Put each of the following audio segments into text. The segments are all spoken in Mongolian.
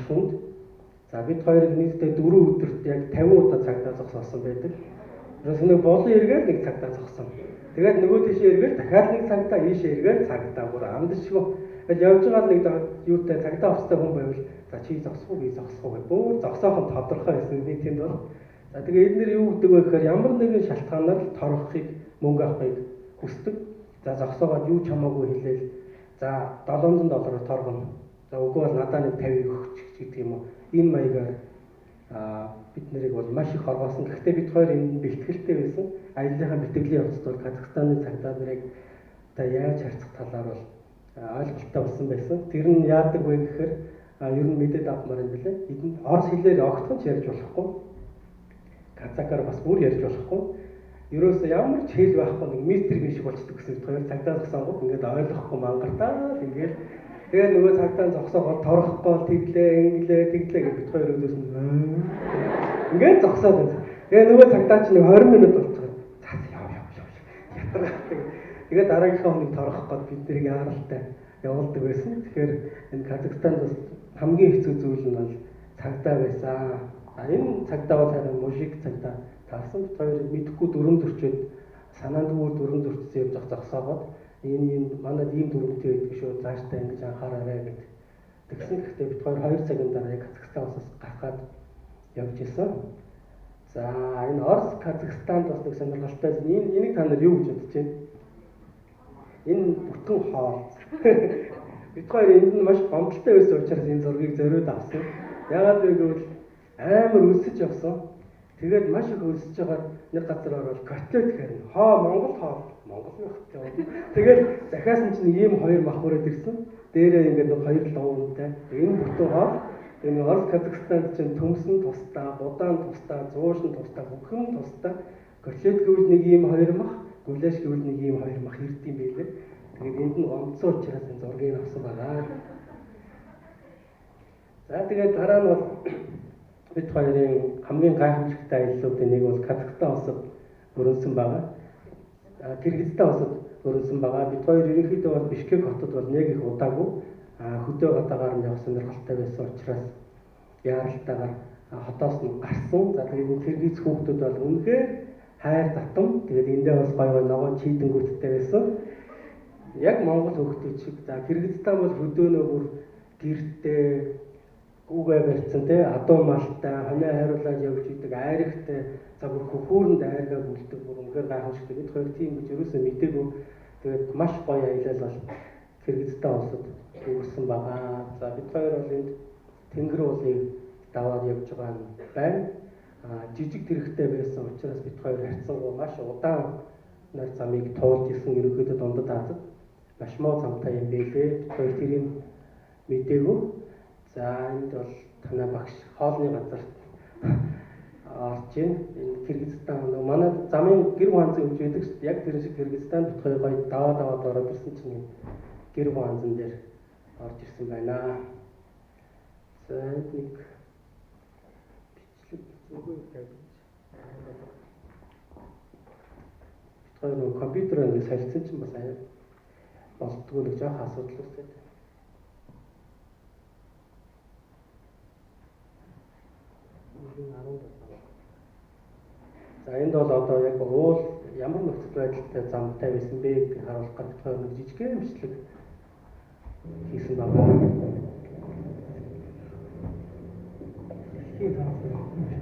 хүнд. За бид хоёрыг нийтдээ 4 өдөрт яг 50 удаа цагдаа зогсоосон байдаг. Ерөөс нэг болон эргээд нэг цагдаа зогсон. Тэгээд нөгөө тийшээ эргээд дахиад нэг цагдаа ийшээ эргээд цагдаа бүр амдшгүй. Тэгэл явж байгаа нэг юутай цагдаа устай хүн байвал за чи зогсох уу би зогсох уу гэж бүр зогсоох нь тодорхой байсан нийтийн бол. За тэгээд эдгээр юу гэдэг вэ гэхээр ямар нэгэн шалтгаанаар торгохыг мөнгө авахыг хүсдэг. За зогсоогоод юу ч хамаагүй хэлээл за $700 торгоно. За үгүй бол надад нэг 50 өгч гэдэг юм уу. Энэ маягаар бид нарыг бол маш их хорвоосон. Гэхдээ бид хоёр энэ бэлтгэлтэй байсан. Аяллахаа бэлтгэлийн явцад бол Казахстаны цагдаа нарыг яаж харьцах талаар бол ойлголттой болсон байсан. Тэр нь яадаг вэ гэхээр ер нь мэдээд авмаар юм билээ. Энд орос хэлээр огтхон ч ярьж болохгүй. Казакаар бас бүр ярьж болохгүй. Ерөөсөө ямар ч хэл байхгүй нэг мистерийн шиг болчихдог гэсэн хоёр цагдаа зогсонгууд ингээд ойлгохгүй мангартаа ингээд тэгээ нөгөө цагдаа зогсоогоо торгохгүй тэглээ гэж бид хоёр өдөөс нь ингээд зогсоод байна. Тэгээ нөгөө цагдаа ч нэг 20 минут болчихсон. За ятраадаг. Тэгээ дараагийнхаа хүнийг торгох гээд бид нэрийг яаралтай явуулдаг байсан. Тэгэхээр энэ Казахстанд бас хамгийн хэцүү зүйл нь бол цагдаа байсан. Энэ цагдаа бол харин мужик цагдаа талсан бид хоёр мэдхгүй дүрм зөрчөөд санаанд бүр дүрм зөрчсөн явж зогсоогоод энэ манайд ийм дүрмтэй байдаг шүү цаашдаа ингэж анхаараарай гэд. Тэгсэн гэхдээ бид хоёр цагийн дараа Казахстанаас гаргаад явж исэн. За энэ Орос Казахстанд бас нэг сонирхолтой энийг та нар юу гэж бодож байна? Энэ бүтэн хоол. Бид хоёр энд нь маш гомдолтой байсан учраас энэ зургийг зориуд авсан. Яагаад вэ гэвэл амар өлсөж явсан. Тэгээд маш их өлсөж байгаа нэг газар ороод котлет хэрнэ. Монгол яваа. Тэгээд захиас нь чинь ийм хоёр мах бүрээд ирсэн. Дээрээ ингээд хоёр луунтай. Энэ бүтэн хоол. Энэ Орос Казахстанд чинь төмсөн тусдаа, будаан тусдаа, зуушин тусдаа, бүхэн тусдаа. Котлет гэвэл нэг ийм хоёр мах, гулаш гэвэл нэг ийм хоёр мах ирдэм байлээ. Тэгээд энд нь гомдсон учраас энэ зургийг авсан байгаа. За тэгээд дараа нь бол бид хоёрын хамгийн гайхамшигтай аяллуудын нэг бол Казахстан улсад өрнөсөн байгаа. Кыргызстан улсад өрнөсөн байгаа. Бид хоёр ерөнхийдөө бол Бишкек хотод бол нэг их удаагүй хөдөө гадаагаар нь явах сонирхолтой байсан учраас яаралтайгаар хотоос нь гарсан. За тэгээд Кыргыз хүүхдүүд бол үнэхээр хайр татам. Тэгээд эндээ бас гоё ногоон чийдэнгүүдтэй байсан. Яг Монгол хүүхдүүд шиг. За Кыргызстан бол хөдөөнөө бүр гэртээ гүүгээ барьсан тий адуу малтай хоноо хайруулаад явж идэг айрагтай за бүр хөхүүрэнд айргаа бүлдэг бүр үнэхээр гайхамшигтай бид хоёр тийм гэж ерөөсөө мэдээгүй тэгээд маш гоё аялал бол Кыргызстан улсад үүссэн байгаа. За бид хоёр бол энд тэнгэр уулыг даваад явж байгаа нь байна. Жижиг тэрэгтэй байсан учраас бид хоёр харьцангуй маш удаан нар замыг туулж исэн ерөнхийдөө дундад Азад маш муу замтай юм байлээ. Бид хоёр тэрийг мэдээгүй. За энд бол танай багш хоолны газар орж байна. Энэ Кыргызстан манай замын гэр хуанзын хөвж байдаг шүү дээ. Яг тэр шиг Кыргызстан бид хоёр гоё даваад ороод ирсэн чинь гэр хуанзан дээр орж ирсэн байна. За нэг бичлэг зүгөө тавьж. Бид хоёр компьютер ингэ салцсан чинь бас аяа болтгоо нэг жоох асуудал үүсээд. За энд бол одоо яг уул ямар нөхцөл байдалтай замтай байсан бэ гэж харуулах гэж нэг жижигхэн бичлэг хийсэн байна.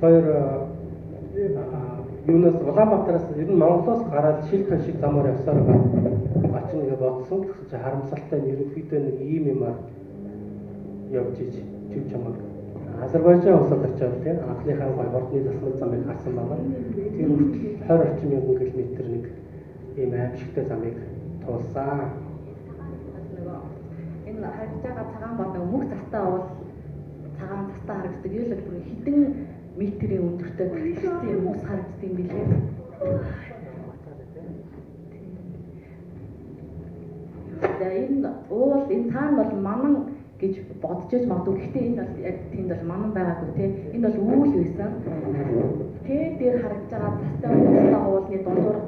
Тэр юунаас Улаанбаатараас ер нь Монголоос гараад Шилтэн шиг замаар явсаар байгаа. Ач нэгэ бодсон. Тэгсэн чинь харамсалтай нь ерөнхийдөө нэг ийм юмар явж иж чив чамаг Азербайджан улсад очиод тийм анхныхаа хордны засмал замыг харсан байгаа. Тэр хүртэл 20 орчим мянган километр нэг ийм аимшигтай замыг туулсан. Энэ харагдж байгаа цагаан болон мөх цастаа бол цагаан цастаа харагддаг. Юу л бүр хэдэн метрийн өндөртэй гэрчсэн юм ус харагддаг юм билээ. За энэ уул энэ цаана бол манан гэж бодож иж магадгүй. Гэхдээ энэ бол яг тэнд бол манан байгаагүй тий. Энэ бол үүл байсан. Тэ дээр харагдж байгаа цастай уулны дундуур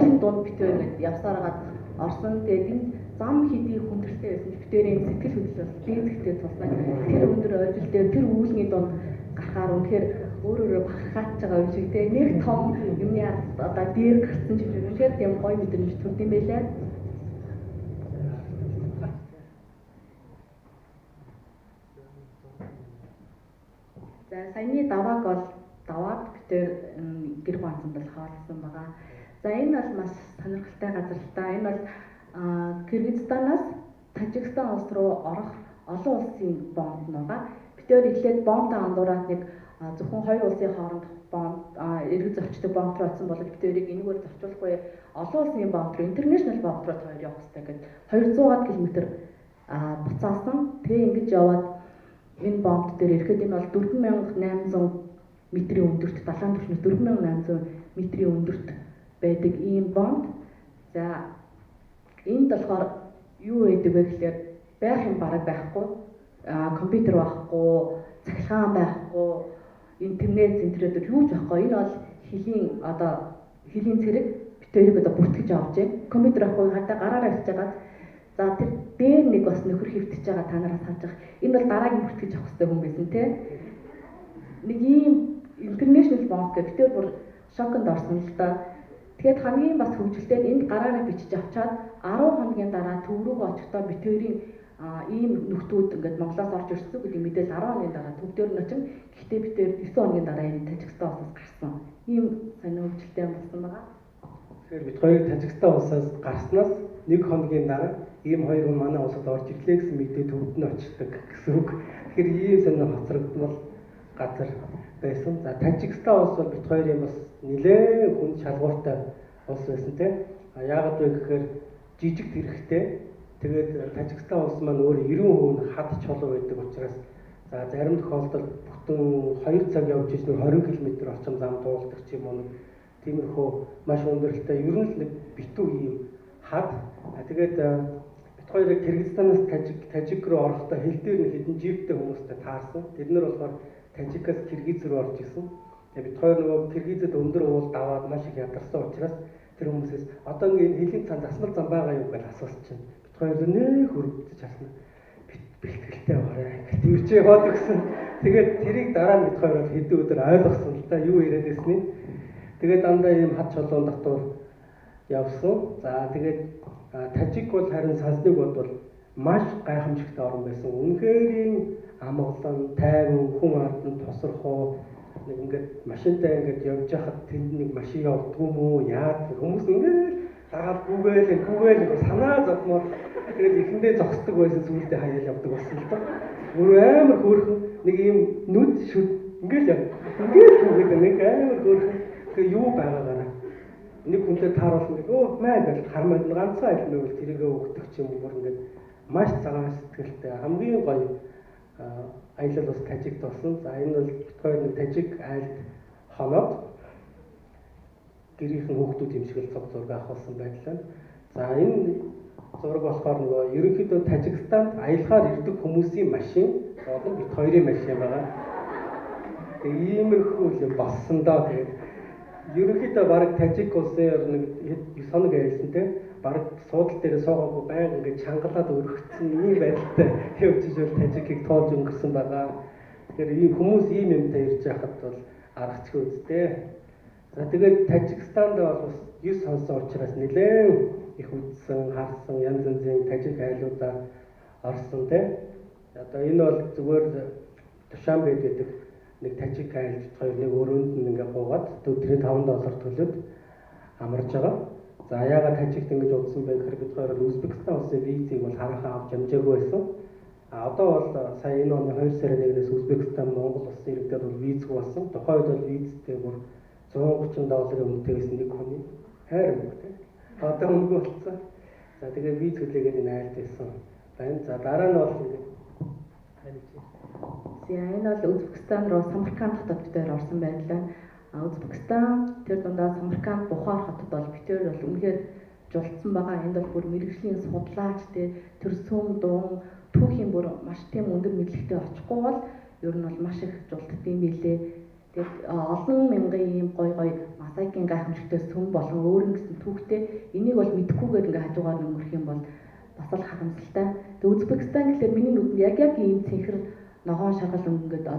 шин дунд битүү ингэж явсараад орсон. Тэгээд энэ зам хэдий хүндрэлтэй байсан ч битэрийн сэтгэл хөдлөл бас дээдхтэй тулсан. Тэр өндөр ойрол дээр тэр үүлний донд гарахаар үнэхээр өөрөөрөө бахархаач байгаа юм шиг те нэг том юмны одоо дээр гарсан ч юм үнэхээр тийм гоё мэдрэмж төрд юм байлаа. За саяны давааг бол даваад битэр гэр хуваацсан бол хаалсан байгаа. За энэ бол маш сонирхолтой газар л та. Энэ бол Кыргызстанаас Тажикстан улс руу орох олон улсын бонд байгаа. Битэр эхлээд бондоо андуураад нэг зөвхөн хоёр улсын хооронд бонд эргэж зочдог бонд руу очсон боловч битэрийг энэгээр зочуулахгүй олон улсын бонд руу интернэшнл бонд руу хоёр явах хэрэгтэй гэдэг 200-аад км буцаасан. Тэгээ ингэж яваад энэ бонд дээр ирэхэд энэ бол 4800 метрийн өндөрт далайн түвшнээс 4800 метрийн өндөрт байдаг ийм бонд. За энд болохоор юу байдаг вэ гэхээр байх юм бараг байхгүй, компьютер байхгүй, цахилгаан байхгүй, интернет центрүүд юу ч байхгүй. Энэ бол хэлийн цэрэг битэрийг одоо бүртгэж авч байна. Компьютер байхгүй хадаа гараараа хийж байгаа. За тэр дээр нэг бас нөхөр хөвтөж байгаа та нараас харж байгаа. Энэ бол дараагийн бүртгэж авах хэрэгтэй хүн байсан тий. Нэг ийм интернэшнл банк гэх битэр бүр шоконд орсон л да. Тэгэхээр хамгийн бас хөвгөлтэй энд гараараа бичиж авчаад 10 хоногийн дараа төв рүү очихдоо битэрийн ийм нөхдүүд ингээд Монголоос орж ирсэн гэдэг мэдээлэл 10 хоногийн дараа төв дээр нь очин. Гэхдээ битэр 9 хоногийн дараа энэ Тажикстан улсаас гарсан. Ийм сонио хөвгөлтэй болсон байгаа. Тэгэхээр бид хоёр Тажикстан улсаас гарснаас 1 хоногийн дараа ийм хоёр хүн манай улсад орж ирлээ гэсэн мэдээ төвд нь очдог гэсэн үг. Тэгэхээр ийм сонио хоцрогдмол газар байсан. За Тажикстан улс бол бид хоёрын бас нэлээд хүн шалгууртай улс байсан тийм. Яагаад вэ гэхээр жижиг тэрэгтэй. Тэгээд Тажикстан улс маань өөр 90% нь хад чулуу байдаг учраас за зарим тохиолдолд бүтэн 2 цаг явж иж нэг 20 км орчим зам дуулдаг ч юм уу нэг тиймэрхүү маш өндөрлөлттэй ер нь л нэг битүү ийм хад. Тэгээд бид хоёрыг Кыргызстанаас Тажик руу орохдоо хил дээр нэг хэдэн жиптэй хүмүүстэй таарсан. Тэд нар болохоор Тажикаас Кыргыз руу орж исэн. Тэгээд бид хоёр нөгөө Кыргызд өндөр уул даваад маш их ядарсан учраас тэр хүмүүсээс одоо ингэ хэлийн цан засмал зам байгаа юу гэж асуусан чинь бид хоёр нэг хөрөгдөж харсан. Бэлтгэлтэй байгаа. Тэрч яваад гэсэн. Тэгээд тэрийг дараа нь бид хоёр хэдэн өдөр ойлгосон л да юу яриад байсныг. Тэгээд дандаа ийм хад чулуун дотор явсан. За тэгээд Тажик бол харин сансныг бодвол маш гайхамшигтай орн байсан. Үнэхээр амгалан, тайван, хүн ардан тосрохоо нэг ингээд машинтай ингээд явж байхад тэнд нэг машин явдгүй мүү яад хүмүүс ингээд дагаад гүгээл санаа зовмоор тэгээд ихэндээ зогсдог байсан зүйлдээ хаяал явдаг болсон л доо. Өөр амар хөөрхөн нэг ийм нүд шүд ингээд хүүгээд нэг амар хөөрхөн тэгээ юу байгаагаа нэг хүнтэй тааруулсан нэг маа гэж хармаад ганцхан айл мэвэл тэрийгээ өгдөг ч юм уу ингээд маш цагаан сэтгэлтэй хамгийн гоё аялал бас Тажикт болсон. За энэ бол бид хоёр нэг Тажик айлд хоноод гэрийнхэн хүүхдүүд юм шиг л цог зураг авахсан байлаа. За энэ зураг болохоор нөгөө ерөнхийдөө Тажикстанд аялахаар ирдэг хүмүүсийн машин болон бид хоёрын машин байгаа. Тэгээ иймэрхүү юм болсон доо. Тэгээд ерөнхийдөө баг Тажик улсын нэг соног айлсан те баг суудал дээр суугаагүй байнга ингээд чангалаад өргөцсөн ийм байдалтай явж ижил Тажикийг тоолж өнгөрсөн байгаа. Тэгэхээр ийм хүмүүс ийм юмтай ирж байхад бол аргачлгүй үстэй. За тэгээд Тажикстанд бол бас 9 сонсон учраас нэлээд их үзсэн, харсан янз янзын Тажик айлуудаа орсон те. Одоо энэ бол зүгээр Душанбед гэдэг нэг Тажик айлд хоёр нэг өрөөнд нь ингээд буугаад өдрийн $5 төлөөд амарч байгаа. За яагаад Тажикт ингэж удсан бэ гэхээр бид хоёр Узбекистан улсын визийг бол харахаа авч амжаагүй байсан. Одоо бол сая энэ оны 2 сарын 1-ээс Узбекистан Монгол улсын иргэдэд бол визгүй болсон. Тухайд бол визтэй бүр $130 үнэтэй байсан нэг хүний хайр мөнгө тийм. Одоо өнгө болцсон. За тэгээд виз хүлээгээд энэ айлд байсан байна. За дараа нь бол ингэ За энэ бол Узбекистан руу Самарканд хотод битээр орсон байлаа. Узбекистан тэр дундаа Самарканд Бухар хотод бол битээр бол үнэхээр жулцсан байгаа. Энд бол бүр мэрэгжлийн судлаач тэр сүм дуун түүхийн бүр маш тийм өндөр мэдлэгтэй очихгүй бол ер нь бол маш их жултдсан билээ. Тэгээд олон мянган ийм гой мозаикийн гайхамшигтай сүм болон өөр нэгэн түүхтэй энийг бол мэдэхгүйгээр ингээ хажуугаар өнгөрөх юм бол бас л харамсалтай. Тэгээ Узбекистан гэхэлэр миний нүдэнд яг ийм цэнхэр ногоон шаргал өнгөд